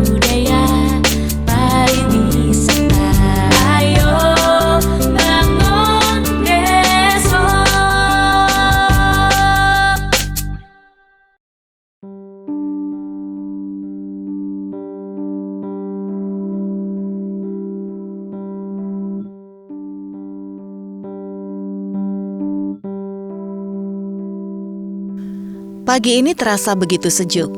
budaya pariwisata. Ayo bangun desa. Pagi ini terasa begitu sejuk.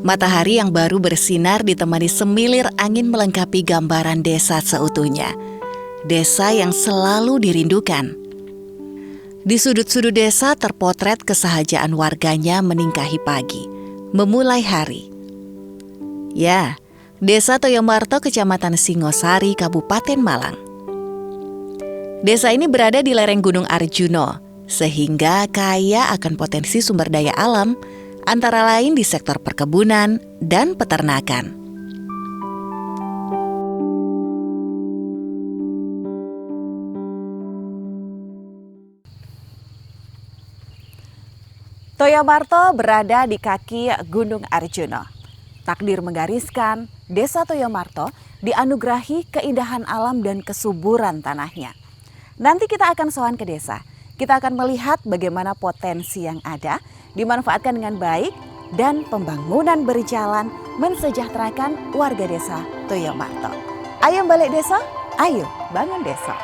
Matahari yang baru bersinar ditemani semilir angin melengkapi gambaran desa seutuhnya. Desa yang selalu dirindukan. Di sudut-sudut desa terpotret kesahajaan warganya meningkahi pagi, memulai hari. Ya, Desa Toyomarto, Kecamatan Singosari, Kabupaten Malang. Desa ini berada di lereng Gunung Arjuno, sehingga kaya akan potensi sumber daya alam, antara lain di sektor perkebunan dan peternakan. Toyomarto berada di kaki Gunung Arjuno. Takdir menggariskan, Desa Toyomarto dianugerahi keindahan alam dan kesuburan tanahnya. Nanti kita akan sowan ke desa. Kita akan melihat bagaimana potensi yang ada dimanfaatkan dengan baik dan pembangunan berjalan mensejahterakan warga desa Toyomarto. Ayo balik desa, ayo bangun desa.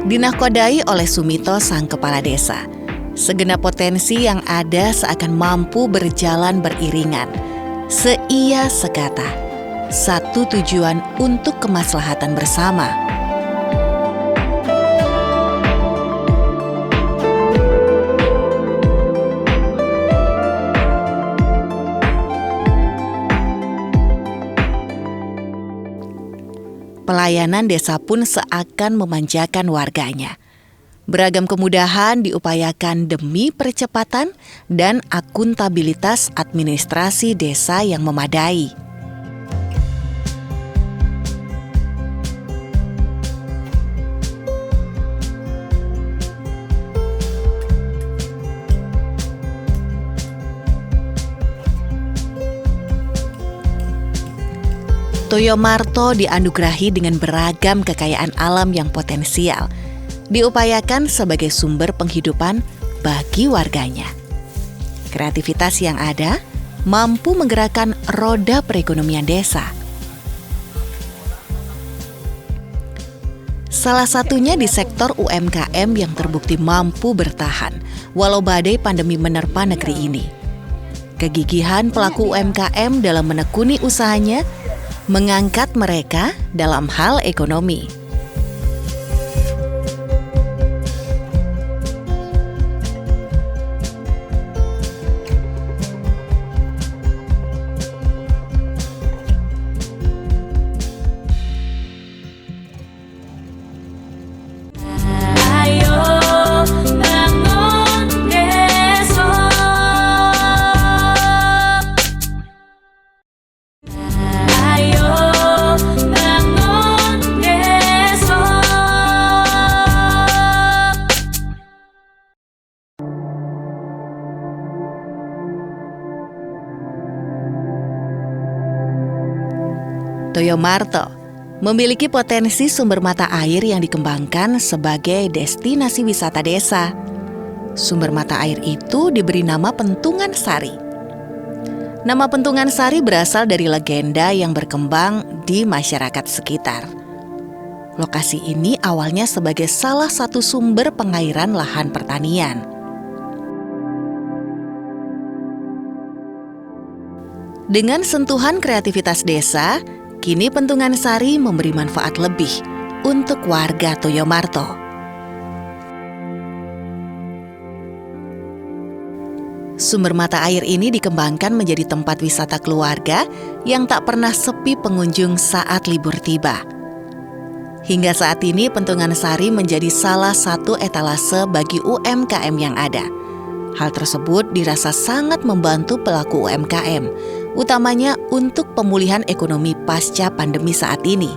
Dinahkodai oleh Sumito, sang kepala desa. Segenap potensi yang ada seakan mampu berjalan beriringan. Seia sekata, satu tujuan untuk kemaslahatan bersama. Pelayanan desa pun seakan memanjakan warganya. Beragam kemudahan diupayakan demi percepatan dan akuntabilitas administrasi desa yang memadai. Toyomarto dianugerahi dengan beragam kekayaan alam yang potensial, diupayakan sebagai sumber penghidupan bagi warganya. Kreativitas yang ada mampu menggerakkan roda perekonomian desa. Salah satunya di sektor UMKM yang terbukti mampu bertahan walau badai pandemi menerpa negeri ini. Kegigihan pelaku UMKM dalam menekuni usahanya mengangkat mereka dalam hal ekonomi. Toyomarto memiliki potensi sumber mata air yang dikembangkan sebagai destinasi wisata desa. Sumber mata air itu diberi nama Pentungan Sari. Nama Pentungan Sari berasal dari legenda yang berkembang di masyarakat sekitar. Lokasi ini awalnya sebagai salah satu sumber pengairan lahan pertanian. Dengan sentuhan kreativitas desa, kini Pentungan Sari memberi manfaat lebih untuk warga Toyomarto. Sumber mata air ini dikembangkan menjadi tempat wisata keluarga yang tak pernah sepi pengunjung saat libur tiba. Hingga saat ini Pentungan Sari menjadi salah satu etalase bagi UMKM yang ada. Hal tersebut dirasa sangat membantu pelaku UMKM, utamanya untuk pemulihan ekonomi pasca pandemi saat ini.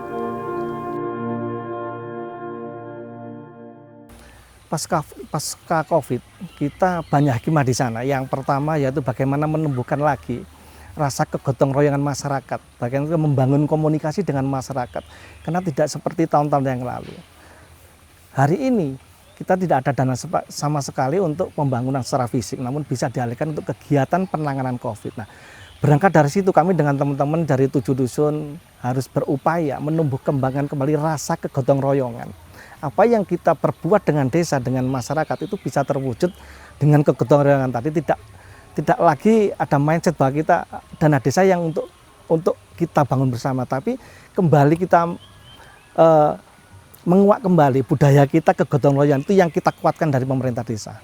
pasca COVID, kita banyak hikmah di sana. Yang pertama yaitu bagaimana menumbuhkan lagi rasa kegotong royongan masyarakat, bagaimana membangun komunikasi dengan masyarakat. Karena tidak seperti tahun-tahun yang lalu. Hari ini kita tidak ada dana sama sekali untuk pembangunan secara fisik, namun bisa dialihkan untuk kegiatan penanganan COVID. Nah, berangkat dari situ kami dengan teman-teman dari 7 dusun harus berupaya menumbuh kembangkan kembali rasa kegotong royongan. Apa yang kita perbuat dengan desa, dengan masyarakat itu bisa terwujud dengan kegotong royongan tadi. Tidak lagi ada mindset bahwa kita dana desa yang untuk kita bangun bersama, tapi kembali kita menguak kembali budaya kita kegotong royongan itu yang kita kuatkan dari pemerintah desa.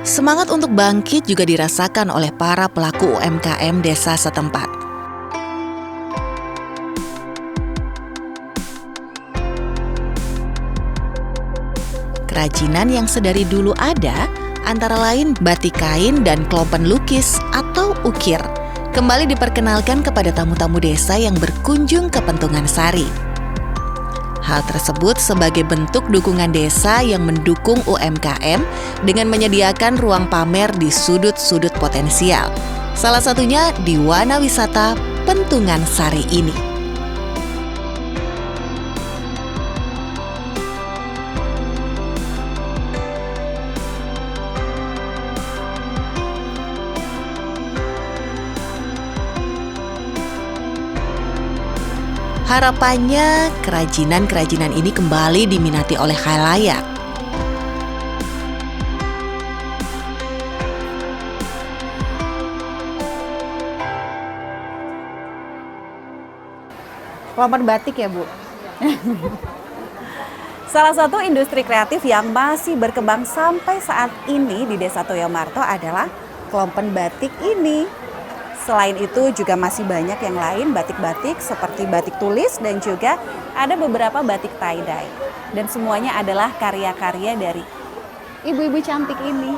Semangat untuk bangkit juga dirasakan oleh para pelaku UMKM desa setempat. Kerajinan yang sedari dulu ada, antara lain batik kain dan klompen lukis atau ukir, kembali diperkenalkan kepada tamu-tamu desa yang berkunjung ke Pentungan Sari. Hal tersebut sebagai bentuk dukungan desa yang mendukung UMKM dengan menyediakan ruang pamer di sudut-sudut potensial. Salah satunya di Wana Wisata Pentungan Sari ini. Harapannya, kerajinan-kerajinan ini kembali diminati oleh khalayak. Klompen batik ya, Bu? Salah satu industri kreatif yang masih berkembang sampai saat ini di Desa Toyomarto adalah klompen batik ini. Selain itu juga masih banyak yang lain batik-batik seperti batik tulis dan juga ada beberapa batik tie-dye. Dan semuanya adalah karya-karya dari ibu-ibu cantik ini.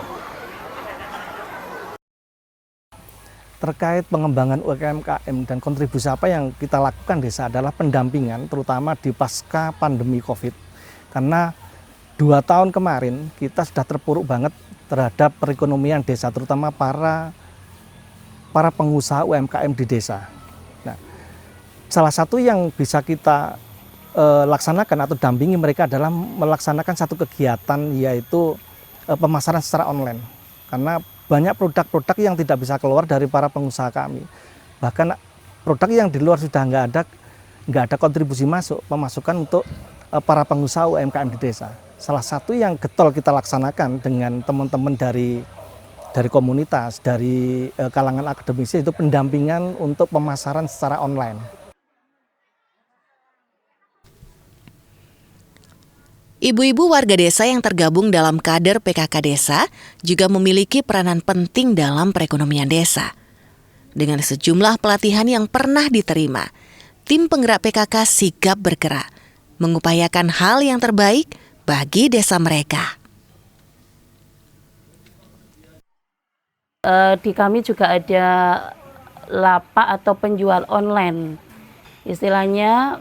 Terkait pengembangan UMKM dan kontribusi apa yang kita lakukan desa adalah pendampingan terutama di pasca pandemi COVID. Karena 2 tahun kemarin kita sudah terpuruk banget terhadap perekonomian desa, terutama para pengusaha UMKM di desa. Nah, salah satu yang bisa kita laksanakan atau dampingi mereka adalah melaksanakan satu kegiatan yaitu pemasaran secara online. Karena banyak produk-produk yang tidak bisa keluar dari para pengusaha kami. Bahkan produk yang di luar sudah nggak ada kontribusi pemasukan untuk para pengusaha UMKM di desa. Salah satu yang getol kita laksanakan dengan teman-teman dari komunitas, dari kalangan akademisi itu pendampingan untuk pemasaran secara online. Ibu-ibu warga desa yang tergabung dalam kader PKK Desa juga memiliki peranan penting dalam perekonomian desa. Dengan sejumlah pelatihan yang pernah diterima, tim penggerak PKK sigap bergerak, mengupayakan hal yang terbaik bagi desa mereka. Di kami juga ada lapak atau penjual online. Istilahnya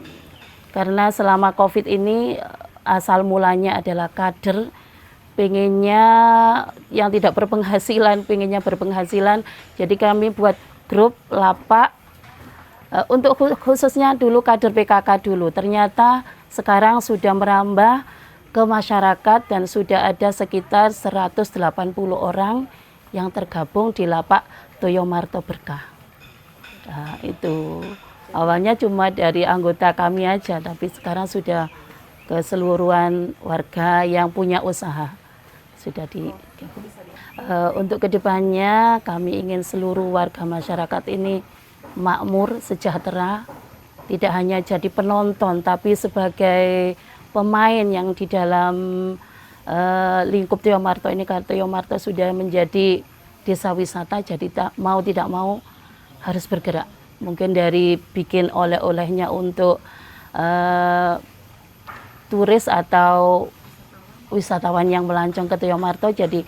karena selama COVID ini asal mulanya adalah kader, pengennya yang tidak berpenghasilan, pengennya berpenghasilan. Jadi kami buat grup lapak untuk khususnya dulu kader PKK dulu. Ternyata sekarang sudah merambah ke masyarakat dan sudah ada sekitar 180 orang yang tergabung di lapak Toyomarto Berkah. Nah, itu awalnya cuma dari anggota kami aja, tapi sekarang sudah keseluruhan warga yang punya usaha sudah untuk kedepannya kami ingin seluruh warga masyarakat ini makmur, sejahtera, tidak hanya jadi penonton tapi sebagai pemain yang di dalam lingkup Toyomarto ini. Karena Toyomarto sudah menjadi desa wisata, jadi tidak mau harus bergerak. Mungkin dari bikin oleh-olehnya untuk turis atau wisatawan yang melancong ke Toyomarto, jadi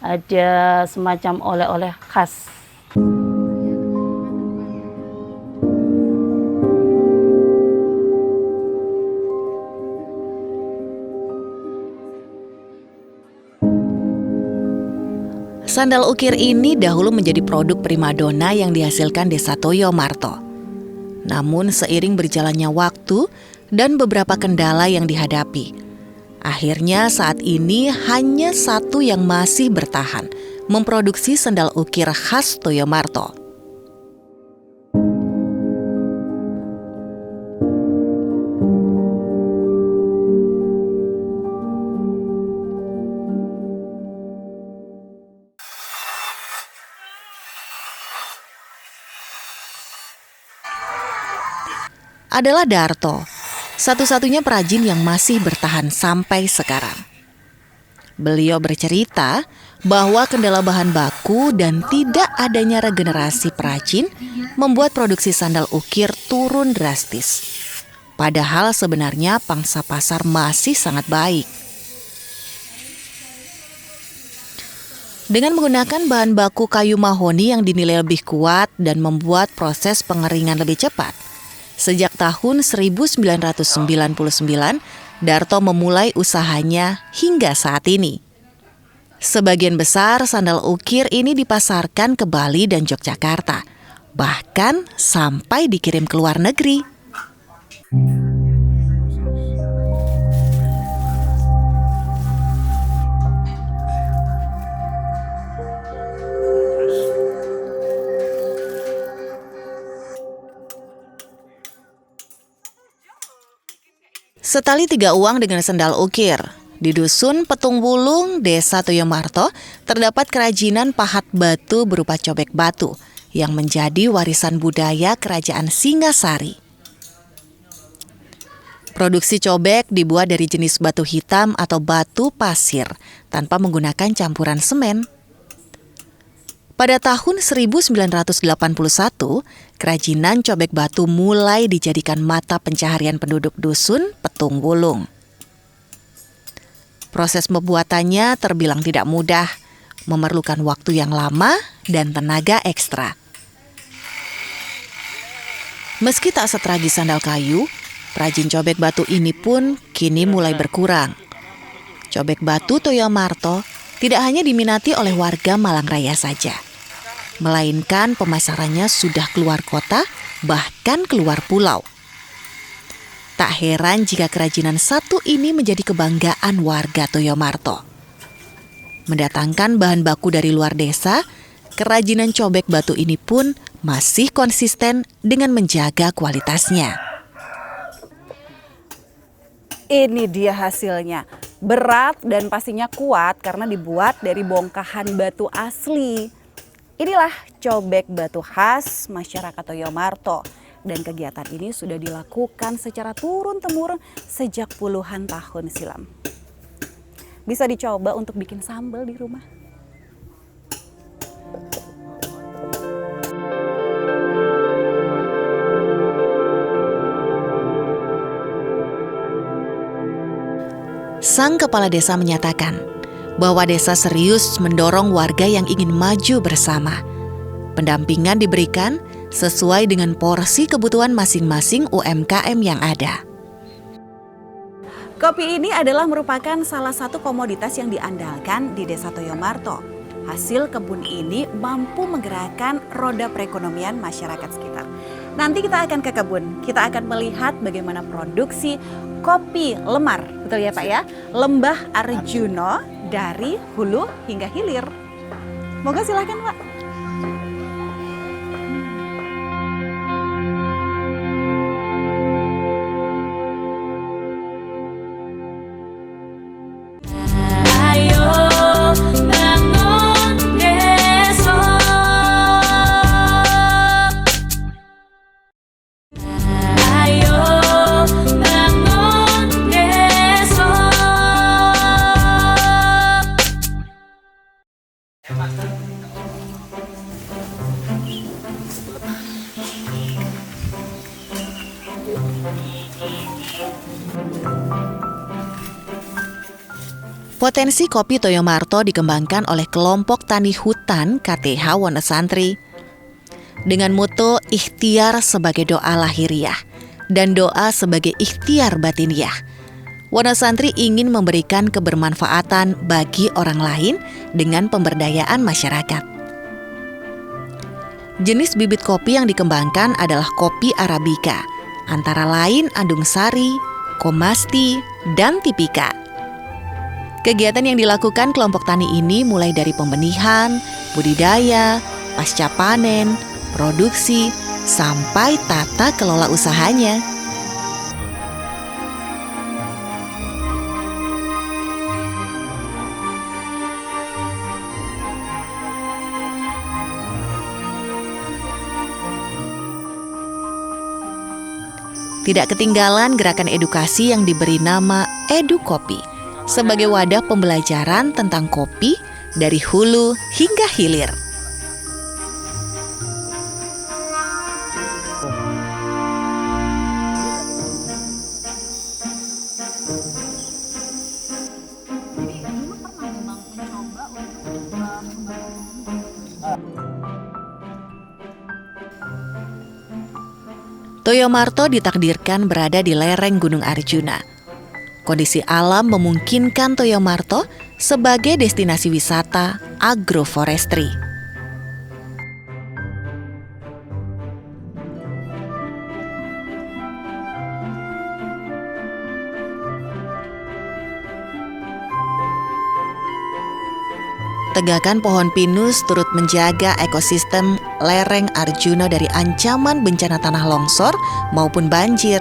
ada semacam oleh-oleh khas. Sandal ukir ini dahulu menjadi produk primadona yang dihasilkan Desa Toyomarto. Namun seiring berjalannya waktu dan beberapa kendala yang dihadapi, akhirnya saat ini hanya satu yang masih bertahan, memproduksi sandal ukir khas Toyomarto. Adalah Darto, satu-satunya perajin yang masih bertahan sampai sekarang. Beliau bercerita bahwa kendala bahan baku dan tidak adanya regenerasi perajin membuat produksi sandal ukir turun drastis. Padahal sebenarnya pangsa pasar masih sangat baik. Dengan menggunakan bahan baku kayu mahoni yang dinilai lebih kuat dan membuat proses pengeringan lebih cepat, sejak tahun 1999, Darto memulai usahanya hingga saat ini. Sebagian besar sandal ukir ini dipasarkan ke Bali dan Yogyakarta, bahkan sampai dikirim ke luar negeri. Setali 3 uang dengan sandal ukir. Di Dusun Petung Wulung, Desa Toyomarto, terdapat kerajinan pahat batu berupa cobek batu yang menjadi warisan budaya Kerajaan Singasari. Produksi cobek dibuat dari jenis batu hitam atau batu pasir tanpa menggunakan campuran semen. Pada tahun 1981, kerajinan cobek batu mulai dijadikan mata pencaharian penduduk Dusun Petung Wulung. Proses pembuatannya terbilang tidak mudah, memerlukan waktu yang lama dan tenaga ekstra. Meski tak setragis sandal kayu, perajin cobek batu ini pun kini mulai berkurang. Cobek batu Toyomarto tidak hanya diminati oleh warga Malang Raya saja, melainkan pemasarannya sudah keluar kota, bahkan keluar pulau. Tak heran jika kerajinan satu ini menjadi kebanggaan warga Toyomarto. Mendatangkan bahan baku dari luar desa, kerajinan cobek batu ini pun masih konsisten dengan menjaga kualitasnya. Ini dia hasilnya. Berat dan pastinya kuat karena dibuat dari bongkahan batu asli. Inilah cobek batu khas masyarakat Toyomarto. Dan kegiatan ini sudah dilakukan secara turun-temurun sejak puluhan tahun silam. Bisa dicoba untuk bikin sambal di rumah. Sang kepala desa menyatakan bahwa desa serius mendorong warga yang ingin maju bersama. Pendampingan diberikan sesuai dengan porsi kebutuhan masing-masing UMKM yang ada. Kopi ini adalah merupakan salah satu komoditas yang diandalkan di Desa Toyomarto. Hasil kebun ini mampu menggerakkan roda perekonomian masyarakat sekitar. Nanti kita akan ke kebun, kita akan melihat bagaimana produksi kopi lemar, betul ya Pak ya? Lembah Arjuno dari hulu hingga hilir. Moga silakan Pak. Ayo bangun desa. Ayo bangun desa. Potensi kopi Toyo Marto dikembangkan oleh kelompok tani hutan KTH Wonosantri. Dengan moto ikhtiar sebagai doa lahiriah dan doa sebagai ikhtiar batiniah, Wonosantri ingin memberikan kebermanfaatan bagi orang lain dengan pemberdayaan masyarakat. Jenis bibit kopi yang dikembangkan adalah kopi Arabica, antara lain Andung Sari, Komasti, dan Tipika. Kegiatan yang dilakukan kelompok tani ini mulai dari pembenihan, budidaya, pasca panen, produksi, sampai tata kelola usahanya. Tidak ketinggalan gerakan edukasi yang diberi nama Edu Kopi sebagai wadah pembelajaran tentang kopi dari hulu hingga hilir. Toyo Marto ditakdirkan berada di lereng Gunung Arjuna. Kondisi alam memungkinkan Toyo Marto sebagai destinasi wisata agroforestry. Tegakan pohon pinus turut menjaga ekosistem lereng Arjuna dari ancaman bencana tanah longsor maupun banjir.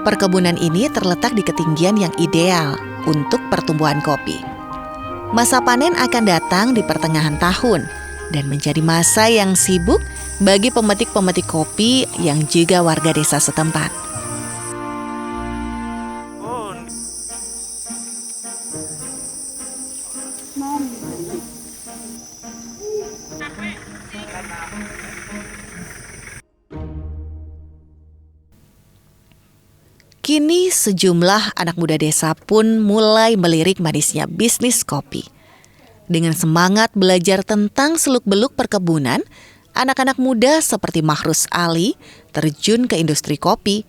Perkebunan ini terletak di ketinggian yang ideal untuk pertumbuhan kopi. Masa panen akan datang di pertengahan tahun dan menjadi masa yang sibuk bagi pemetik-pemetik kopi yang juga warga desa setempat. Kini sejumlah anak muda desa pun mulai melirik manisnya bisnis kopi. Dengan semangat belajar tentang seluk-beluk perkebunan, anak-anak muda seperti Mahrus Ali terjun ke industri kopi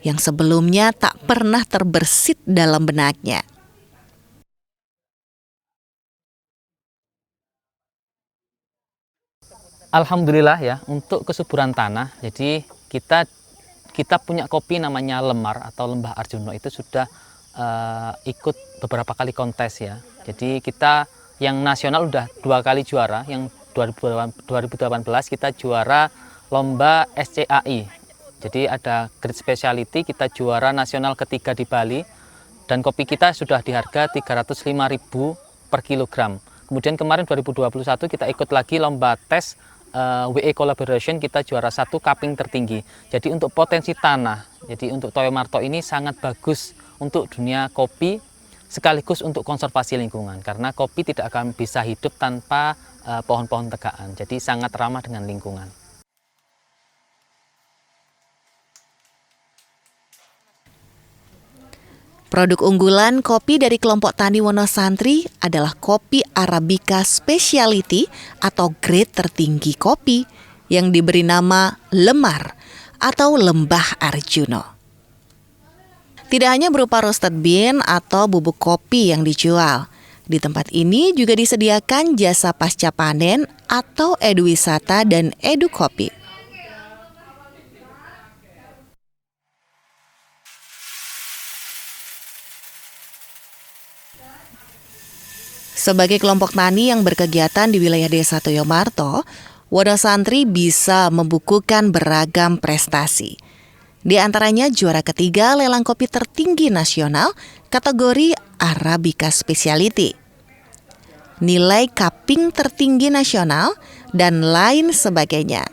yang sebelumnya tak pernah terbersit dalam benaknya. Alhamdulillah ya, untuk kesuburan tanah, jadi kita punya kopi namanya Lemar atau Lembah Arjuna itu sudah ikut beberapa kali kontes ya. Jadi kita yang nasional udah 2 kali juara, yang 2018 kita juara lomba SCAI. Jadi ada grade specialty, kita juara nasional ketiga di Bali dan kopi kita sudah di harga 305.000 per kilogram. Kemudian kemarin 2021 kita ikut lagi lomba tes WE Collaboration, kita juara 1 cupping tertinggi. Jadi untuk potensi tanah, jadi untuk Toyo Marto ini sangat bagus untuk dunia kopi sekaligus untuk konservasi lingkungan. Karena kopi tidak akan bisa hidup tanpa pohon-pohon tegaan. Jadi sangat ramah dengan lingkungan. Produk unggulan kopi dari kelompok tani Wonosantri adalah kopi Arabica Specialty atau grade tertinggi kopi yang diberi nama Lemar atau Lembah Arjuna. Tidak hanya berupa roasted bean atau bubuk kopi yang dijual, di tempat ini juga disediakan jasa pasca panen atau edu wisata dan edu kopi. Sebagai kelompok tani yang berkegiatan di wilayah desa Toyo Marto, Wonosantri bisa membukukan beragam prestasi. Di antaranya juara ketiga lelang kopi tertinggi nasional kategori Arabica Specialty. Nilai cupping tertinggi nasional dan lain sebagainya.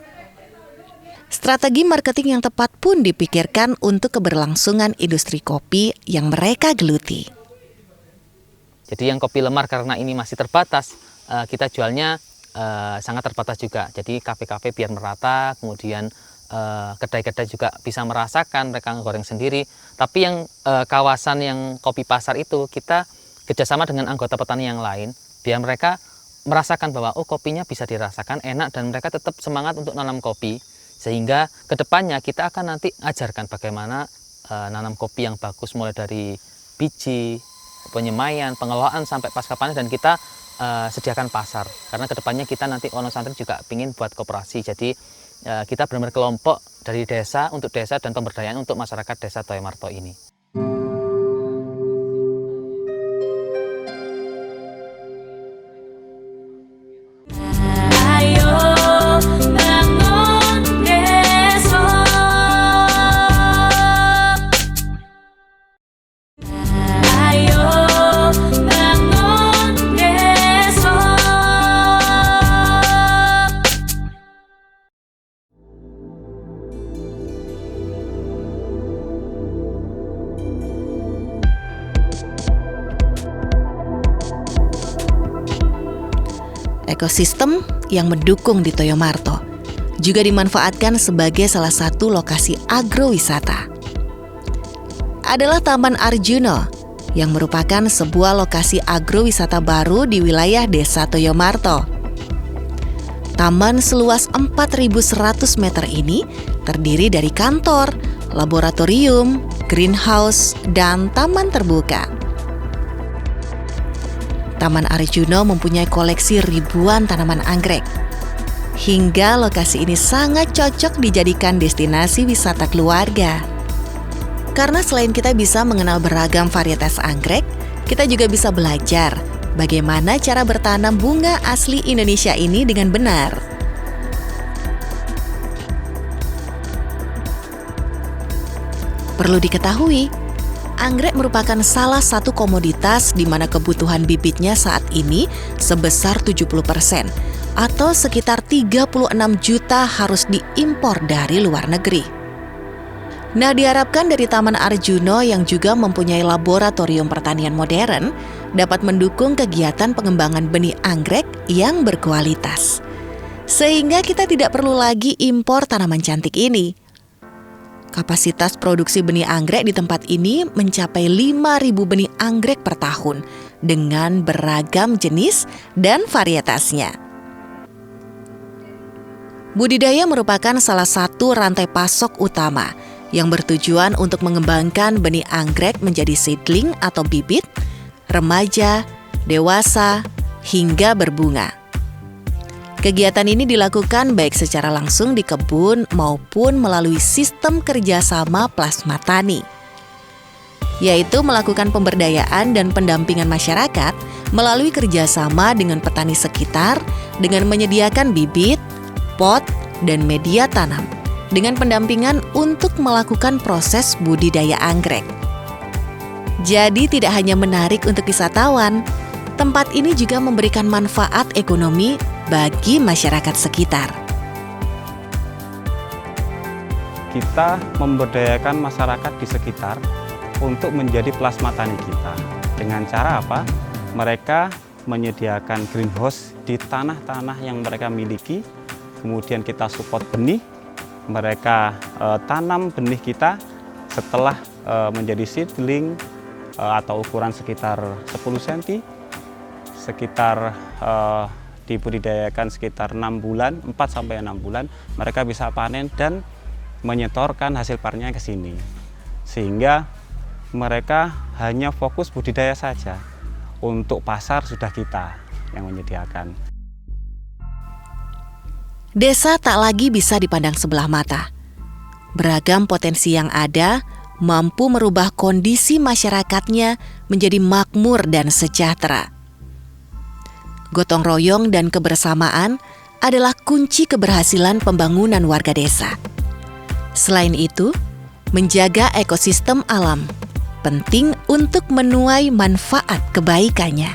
Strategi marketing yang tepat pun dipikirkan untuk keberlangsungan industri kopi yang mereka geluti. Jadi yang kopi lemar karena ini masih terbatas, kita jualnya sangat terbatas juga. Jadi kafe-kafe biar merata, kemudian kedai-kedai juga bisa merasakan, mereka goreng sendiri. Tapi yang kawasan yang kopi pasar itu kita kerjasama dengan anggota petani yang lain, biar mereka merasakan bahwa kopinya bisa dirasakan, enak, dan mereka tetap semangat untuk nanam kopi. Sehingga kedepannya kita akan nanti ajarkan bagaimana nanam kopi yang bagus, mulai dari biji, penyemaian, pengelolaan sampai pasca panen, dan kita sediakan pasar. Karena kedepannya kita nanti Wonosantri juga ingin buat koperasi. Jadi kita benar-benar kelompok dari desa untuk desa dan pemberdayaan untuk masyarakat desa Toyomarto ini. Ayo bangun desa. Ayo bangun desa. Ekosistem yang mendukung di Toyomarto juga dimanfaatkan sebagai salah satu lokasi agrowisata. Adalah Taman Arjuno yang merupakan sebuah lokasi agrowisata baru di wilayah Desa Toyomarto. Taman seluas 4.100 meter ini terdiri dari kantor, laboratorium, greenhouse, dan taman terbuka. Taman Arjuno mempunyai koleksi ribuan tanaman anggrek. Hingga lokasi ini sangat cocok dijadikan destinasi wisata keluarga. Karena selain kita bisa mengenal beragam varietas anggrek, kita juga bisa belajar bagaimana cara bertanam bunga asli Indonesia ini dengan benar. Perlu diketahui, anggrek merupakan salah satu komoditas di mana kebutuhan bibitnya saat ini sebesar 70%, atau sekitar 36 juta harus diimpor dari luar negeri. Nah, diharapkan dari Taman Arjuno yang juga mempunyai laboratorium pertanian modern dapat mendukung kegiatan pengembangan benih anggrek yang berkualitas. Sehingga kita tidak perlu lagi impor tanaman cantik ini. Kapasitas produksi benih anggrek di tempat ini mencapai 5.000 benih anggrek per tahun dengan beragam jenis dan varietasnya. Budidaya merupakan salah satu rantai pasok utama yang bertujuan untuk mengembangkan benih anggrek menjadi seedling atau bibit, remaja, dewasa, hingga berbunga. Kegiatan ini dilakukan baik secara langsung di kebun maupun melalui sistem kerjasama plasma tani, yaitu melakukan pemberdayaan dan pendampingan masyarakat melalui kerjasama dengan petani sekitar dengan menyediakan bibit, pot, dan media tanam, dengan pendampingan untuk melakukan proses budidaya anggrek. Jadi tidak hanya menarik untuk wisatawan, tempat ini juga memberikan manfaat ekonomi bagi masyarakat sekitar. Kita memberdayakan masyarakat di sekitar untuk menjadi plasma tani kita. Dengan cara apa? Mereka menyediakan greenhouse di tanah-tanah yang mereka miliki, kemudian kita support benih, mereka tanam benih kita setelah menjadi seedling atau ukuran sekitar 10 cm, sekitar dibudidayakan sekitar 6 bulan, 4-6 bulan, mereka bisa panen dan menyetorkan hasil panennya ke sini. Sehingga mereka hanya fokus budidaya saja. Untuk pasar sudah kita yang menyediakan. Desa tak lagi bisa dipandang sebelah mata. Beragam potensi yang ada mampu merubah kondisi masyarakatnya menjadi makmur dan sejahtera. Gotong royong dan kebersamaan adalah kunci keberhasilan pembangunan warga desa. Selain itu, menjaga ekosistem alam penting untuk menuai manfaat kebaikannya.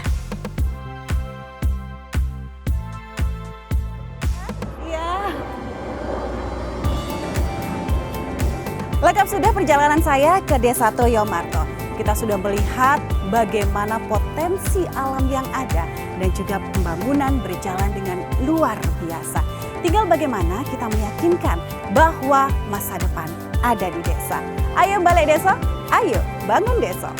Lengkap sudah perjalanan saya ke Desa Toyo Marto. Kita sudah melihat bagaimana potensi alam yang ada dan juga pembangunan berjalan dengan luar biasa. Tinggal bagaimana kita meyakinkan bahwa masa depan ada di desa. Ayo balik desa, ayo bangun desa.